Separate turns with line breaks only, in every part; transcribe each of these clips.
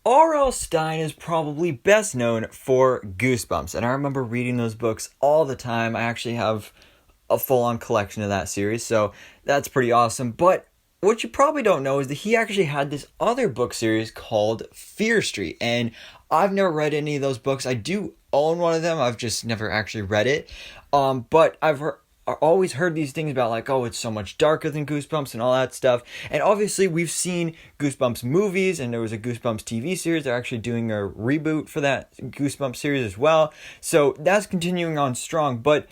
R.L. Stine is probably best known for Goosebumps, and I remember reading those books all the time. I actually have a full-on collection of that series, so that's pretty awesome. But what you probably don't know is that he actually had this other book series called Fear Street, and I've never read any of those books. I do own one of them. I've just never actually read it. But I always heard these things about like, oh, it's so much darker than Goosebumps and all that stuff. And obviously we've seen Goosebumps movies, and there was a Goosebumps TV series. They're actually doing a reboot for that Goosebumps series as well. So that's continuing on strong. But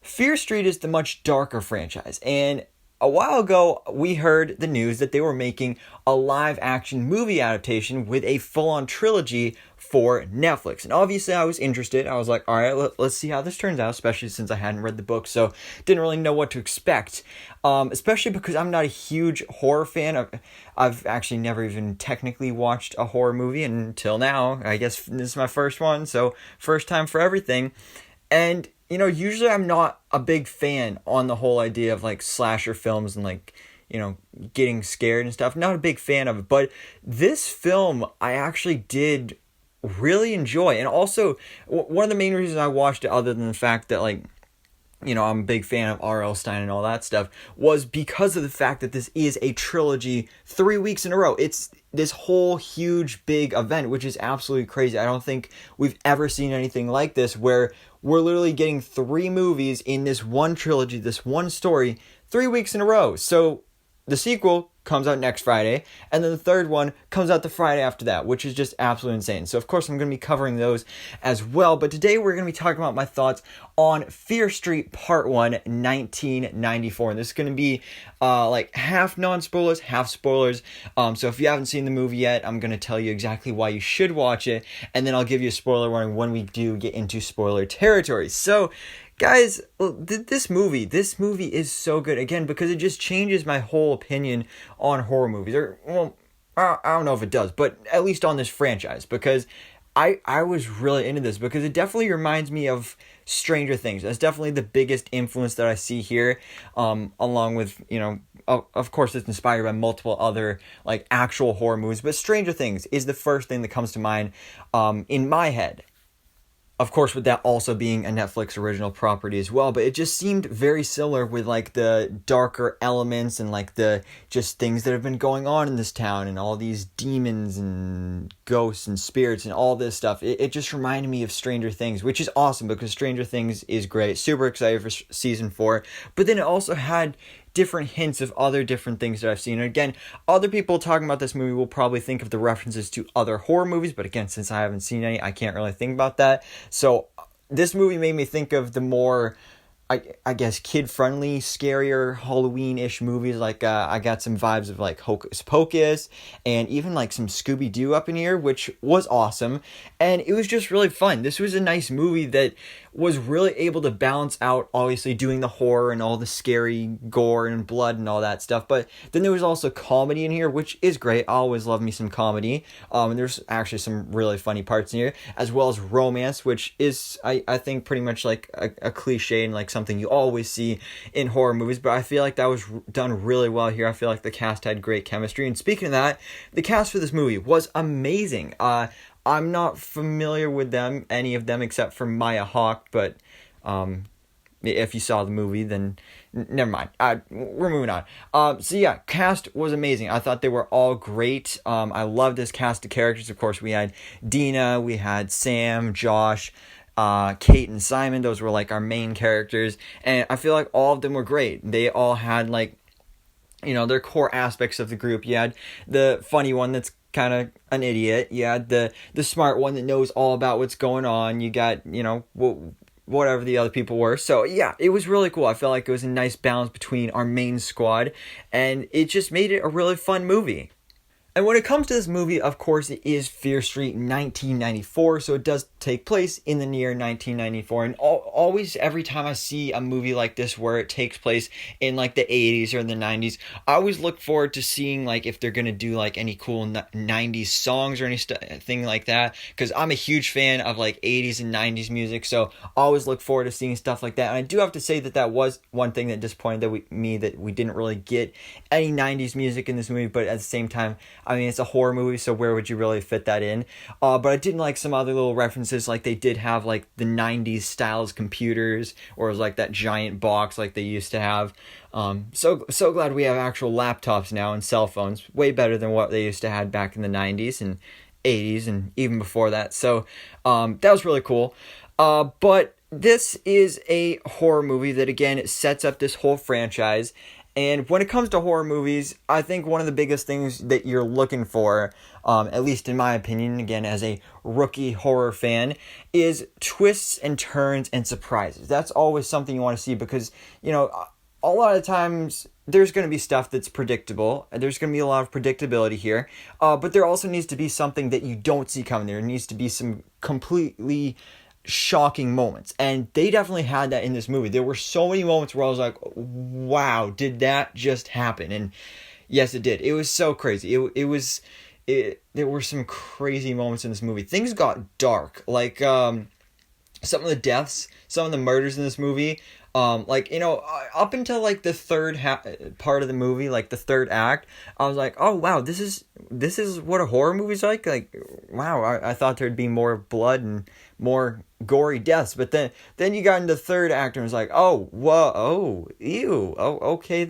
Fear Street is the much darker franchise. And a while ago, we heard the news that they were making a live action movie adaptation with a full on trilogy for Netflix. And obviously, I was interested. I was like, all right, let's see how this turns out, especially since I hadn't read the book, so didn't really know what to expect. Especially because I'm not a huge horror fan. I've actually never even technically watched a horror movie until now. I guess this is my first one, so first time for everything. And usually I'm not a big fan on the whole idea of like slasher films and like, getting scared and stuff. Not a big fan of it. But this film I actually did really enjoy. And also, one of the main reasons I watched it, other than the fact that like, I'm a big fan of R.L. Stine and all that stuff, was because of the fact that this is a trilogy 3 weeks in a row. It's this whole huge, big event, which is absolutely crazy. I don't think we've ever seen anything like this, where we're literally getting 3 movies in this one trilogy, this one story, 3 weeks in a row. So the sequel comes out next Friday, and then the third one comes out the Friday after that, which is just absolutely insane. So of course I'm going to be covering those as well, but today we're going to be talking about my thoughts on Fear Street Part 1, 1994, and this is going to be like half non-spoilers, half spoilers. So if you haven't seen the movie yet, I'm going to tell you exactly why you should watch it, and then I'll give you a spoiler warning when we do get into spoiler territory. So guys, this movie is so good, again, because it just changes my whole opinion on horror movies. Or, well, I don't know if it does, but at least on this franchise, because I was really into this, because it definitely reminds me of Stranger Things. That's definitely the biggest influence that I see here, along with, of course it's inspired by multiple other, like, actual horror movies, but Stranger Things is the first thing that comes to mind, in my head. Of course, with that also being a Netflix original property as well, but it just seemed very similar with like the darker elements and like the just things that have been going on in this town and all these demons and ghosts and spirits and all this stuff. It just reminded me of Stranger Things, which is awesome because Stranger Things is great. Super excited for season 4, but then it also had different hints of other different things that I've seen. And again, other people talking about this movie will probably think of the references to other horror movies, but again, since I haven't seen any, I can't really think about that. So this movie made me think of the more, I guess, kid-friendly, scarier, Halloween-ish movies. Like, I got some vibes of, like, Hocus Pocus, and even, like, some Scooby-Doo up in here, which was awesome. And it was just really fun. This was a nice movie that was really able to balance out, obviously, doing the horror and all the scary gore and blood and all that stuff. But then there was also comedy in here, which is great. I always love me some comedy. And there's actually some really funny parts in here, as well as romance, which is, I think, pretty much like a cliche and like something you always see in horror movies. But I feel like that was done really well here. I feel like the cast had great chemistry. And speaking of that, the cast for this movie was amazing. I'm not familiar with any of them, except for Maya Hawke, but if you saw the movie, then never mind. We're moving on. So yeah, cast was amazing. I thought they were all great. I love this cast of characters. Of course, we had Dina, we had Sam, Josh, Kate and Simon. Those were like our main characters, and I feel like all of them were great. They all had like, their core aspects of the group. You had the funny one that's kind of an idiot. You had the smart one that knows all about what's going on. You got, whatever the other people were. So yeah, it was really cool. I felt like it was a nice balance between our main squad, and it just made it a really fun movie. And when it comes to this movie, of course, it is Fear Street 1994, so it does take place in the year 1994. And always, every time I see a movie like this where it takes place in like the 80s or the 90s, I always look forward to seeing like if they're going to do like any cool 90s songs or anything like that, because I'm a huge fan of like 80s and 90s music, so I always look forward to seeing stuff like that. And I do have to say that was one thing that disappointed me, that we didn't really get any 90s music in this movie, but at the same time, I mean, it's a horror movie, so where would you really fit that in? But I didn't like some other little references, like they did have like the 90s styles computers, or it was like that giant box like they used to have. So glad we have actual laptops now and cell phones, way better than what they used to have back in the 90s and 80s and even before that. So that was really cool. But this is a horror movie that, again, it sets up this whole franchise. And when it comes to horror movies, I think one of the biggest things that you're looking for, at least in my opinion, again, as a rookie horror fan, is twists and turns and surprises. That's always something you want to see because, you know, a lot of times there's going to be stuff that's predictable. There's going to be a lot of predictability here. But there also needs to be something that you don't see coming. There needs to be some completely shocking moments, and they definitely had that in this movie. There were so many moments where I was like, wow, did that just happen? And yes, it did. It was so crazy. There were some crazy moments in this movie. Things got dark, like some of the deaths, some of the murders in this movie, like, you know, up until like the third part of the movie, like the third act, I was like, oh wow, this is what a horror movie's like. Like, wow, I thought there'd be more blood and more gory deaths, but then you got into the third act and it was like, oh, whoa, oh, ew, oh, okay,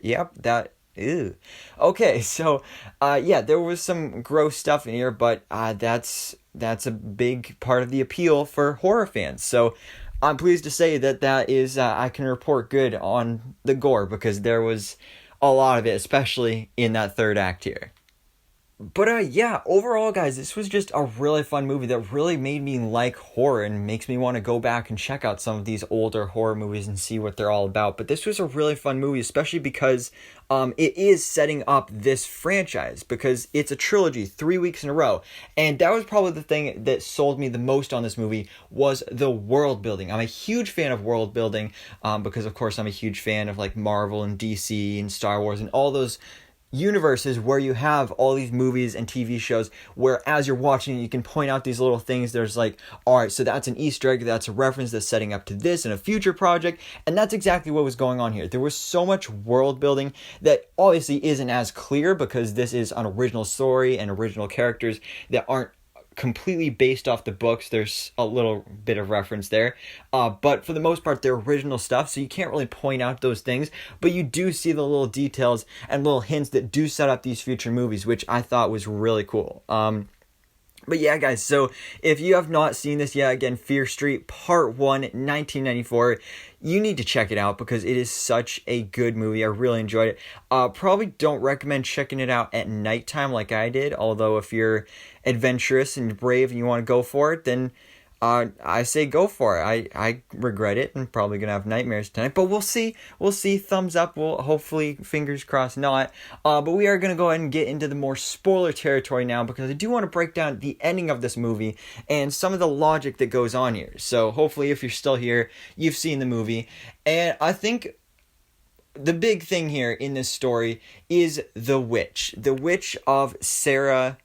yep, that, ew. Okay, so, yeah, there was some gross stuff in here, but that's a big part of the appeal for horror fans. So I'm pleased to say that is, I can report good on the gore, because there was a lot of it, especially in that third act here. But yeah, overall, guys, this was just a really fun movie that really made me like horror and makes me want to go back and check out some of these older horror movies and see what they're all about. But this was a really fun movie, especially because it is setting up this franchise, because it's a trilogy, 3 weeks in a row. And that was probably the thing that sold me the most on this movie, was the world building. I'm a huge fan of world building, because of course I'm a huge fan of like Marvel and DC and Star Wars and all those universes where you have all these movies and TV shows where as you're watching it, you can point out these little things. There's like, all right, so that's an Easter egg, that's a reference that's setting up to this in a future project, and that's exactly what was going on here. There was so much world building that obviously isn't as clear because this is an original story and original characters that aren't completely based off the books. There's a little bit of reference there, but for the most part they're original stuff, so you can't really point out those things, but you do see the little details and little hints that do set up these future movies, which I thought was really cool. But yeah, guys, so if you have not seen this yet, again, Fear Street Part 1, 1994, you need to check it out because it is such a good movie. I really enjoyed it. Probably don't recommend checking it out at nighttime like I did, although if you're adventurous and brave and you want to go for it, then I say go for it. I regret it and probably gonna have nightmares tonight, but we'll see. Thumbs up. We'll hopefully, fingers crossed, not. But we are gonna go ahead and get into the more spoiler territory now, because I do want to break down the ending of this movie and some of the logic that goes on here. So hopefully, if you're still here, you've seen the movie, and I think the big thing here in this story is the witch of Sarah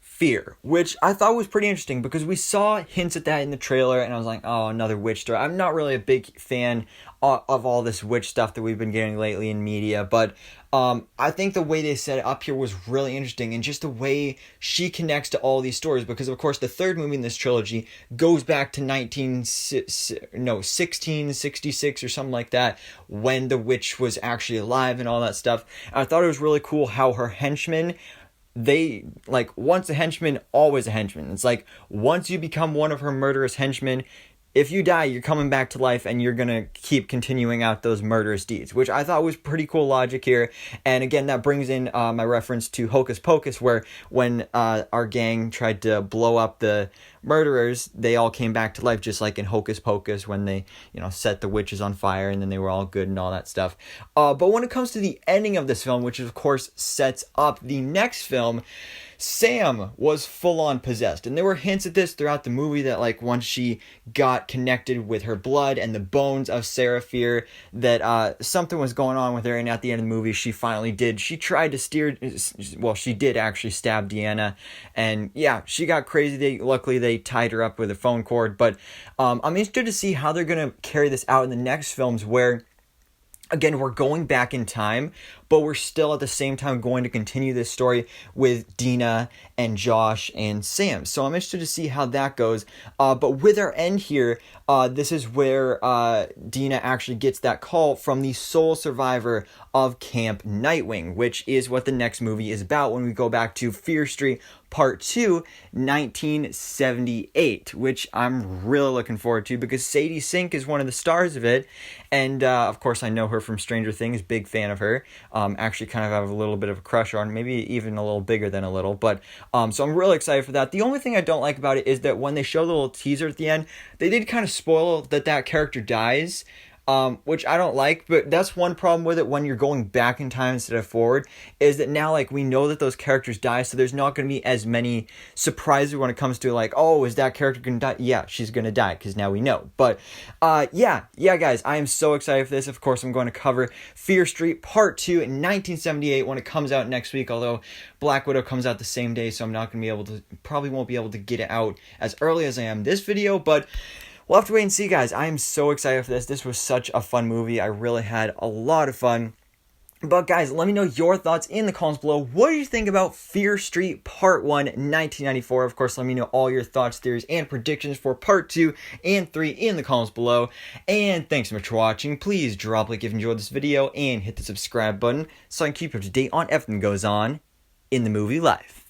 Fear, which I thought was pretty interesting because we saw hints at that in the trailer, and I was like, oh, another witch story. I'm not really a big fan of all this witch stuff that we've been getting lately in media, but I think the way they set it up here was really interesting, and just the way she connects to all these stories, because of course the third movie in this trilogy goes back to 1666 or something like that, when the witch was actually alive and all that stuff. And I thought it was really cool how her henchmen, they, like, once a henchman, always a henchman. It's like, once you become one of her murderous henchmen, if you die, you're coming back to life and you're gonna keep continuing out those murderous deeds, which I thought was pretty cool logic here. And again, that brings in my reference to Hocus Pocus, where when our gang tried to blow up the murderers, they all came back to life, just like in Hocus Pocus when they, set the witches on fire and then they were all good and all that stuff. But when it comes to the ending of this film, which of course sets up the next film, Sam was full-on possessed, and there were hints at this throughout the movie that, like, once she got connected with her blood and the bones of Sarah Fear, that something was going on with her, and at the end of the movie, she finally did. She tried to she did actually stab Deanna, and yeah, she got crazy. Luckily, they tied her up with a phone cord, but I'm interested to see how they're going to carry this out in the next films, where again, we're going back in time, but we're still at the same time going to continue this story with Dina and Josh and Sam. So I'm interested to see how that goes. But with our end here, this is where Dina actually gets that call from the sole survivor of Camp Nightwing, which is what the next movie is about when we go back to Fear Street Part 2, 1978, which I'm really looking forward to because Sadie Sink is one of the stars of it. And, of course, I know her from Stranger Things, big fan of her. Actually kind of have a little bit of a crush on, maybe even a little bigger than a little. But, so I'm really excited for that. The only thing I don't like about it is that when they show the little teaser at the end, they did kind of spoil that character dies. Which I don't like, but that's one problem with it when you're going back in time instead of forward, is that now, like, we know that those characters die, so there's not going to be as many surprises when it comes to, like, oh, is that character going to die? Yeah, she's going to die, because now we know. But, yeah, guys, I am so excited for this. Of course, I'm going to cover Fear Street Part 2 in 1978 when it comes out next week, although Black Widow comes out the same day, so I'm not going to be able to, probably won't be able to get it out as early as I am this video, but we'll have to wait and see, guys. I am so excited for this. This was such a fun movie. I really had a lot of fun. But, guys, let me know your thoughts in the comments below. What do you think about Fear Street Part 1, 1994? Of course, let me know all your thoughts, theories, and predictions for Part 2 and 3 in the comments below. And thanks so much for watching. Please drop a like if you enjoyed this video and hit the subscribe button so I can keep you up to date on everything that goes on in the movie life.